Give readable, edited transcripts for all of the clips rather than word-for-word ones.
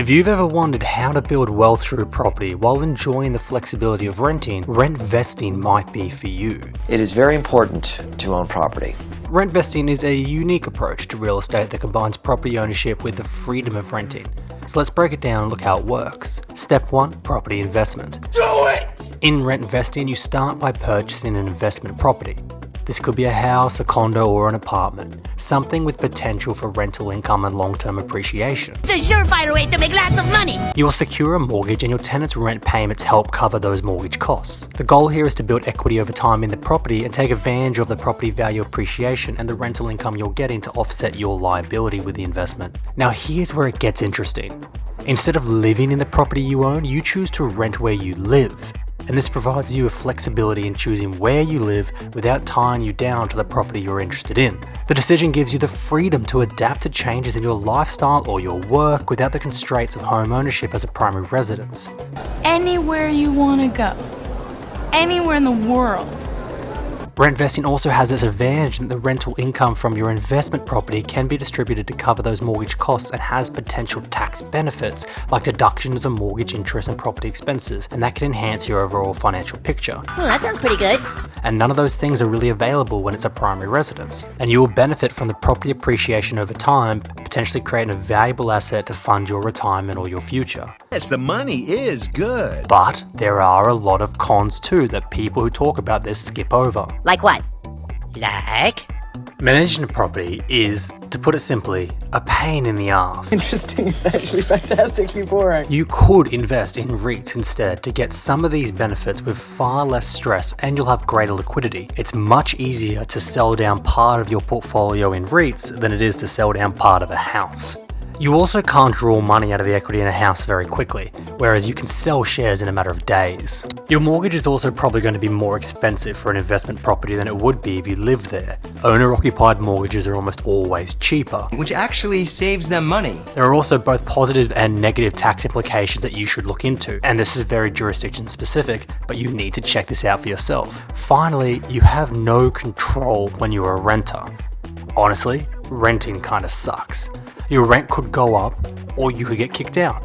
If you've ever wondered how to build wealth through property while enjoying the flexibility of renting, rent vesting might be for you. It is very important to own property. Rent vesting is a unique approach to real estate that combines property ownership with the freedom of renting. So let's break it down and look how it works. Step 1. Property investment. Do it! In rent vesting, you start by purchasing an investment property. This could be a house, a condo, or an apartment. Something with potential for rental income and long-term appreciation. It's a surefire way to make lots of money! You will secure a mortgage and your tenant's rent payments help cover those mortgage costs. The goal here is to build equity over time in the property and take advantage of the property value appreciation and the rental income you're getting to offset your liability with the investment. Now here's where it gets interesting. Instead of living in the property you own, you choose to rent where you live. And this provides you with flexibility in choosing where you live without tying you down to the property you're interested in. The decision gives you the freedom to adapt to changes in your lifestyle or your work without the constraints of home ownership as a primary residence. Anywhere you want to go. Anywhere in the world. Rent vesting also has this advantage that the rental income from your investment property can be distributed to cover those mortgage costs and has potential tax benefits like deductions of mortgage interest and property expenses, and that can enhance your overall financial picture. Well, that sounds pretty good. And none of those things are really available when it's a primary residence. And you will benefit from the property appreciation over time, potentially creating a valuable asset to fund your retirement or your future. Yes, the money is good. But there are a lot of cons too that people who talk about this skip over. Like what? Like? Managing a property is, to put it simply, a pain in the ass. Interesting, actually fantastically boring. You could invest in REITs instead to get some of these benefits with far less stress and you'll have greater liquidity. It's much easier to sell down part of your portfolio in REITs than it is to sell down part of a house. You also can't draw money out of the equity in a house very quickly, whereas you can sell shares in a matter of days. Your mortgage is also probably going to be more expensive for an investment property than it would be if you lived there. Owner-occupied mortgages are almost always cheaper. Which actually saves them money. There are also both positive and negative tax implications that you should look into, and this is very jurisdiction specific, but you need to check this out for yourself. Finally, you have no control when you're a renter. Honestly, renting kinda sucks. Your rent could go up, or you could get kicked out.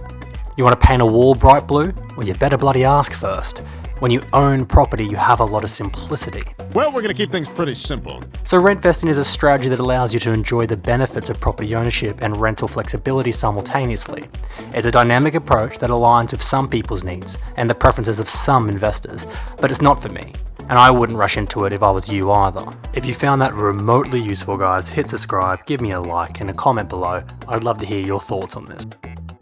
You want to paint a wall bright blue? Well, you better bloody ask first. When you own property, you have a lot of simplicity. Well, we're going to keep things pretty simple. So rent vesting is a strategy that allows you to enjoy the benefits of property ownership and rental flexibility simultaneously. It's a dynamic approach that aligns with some people's needs and the preferences of some investors, but it's not for me. And I wouldn't rush into it if I was you either. If you found that remotely useful, guys, hit subscribe, give me a like and a comment below. I'd love to hear your thoughts on this.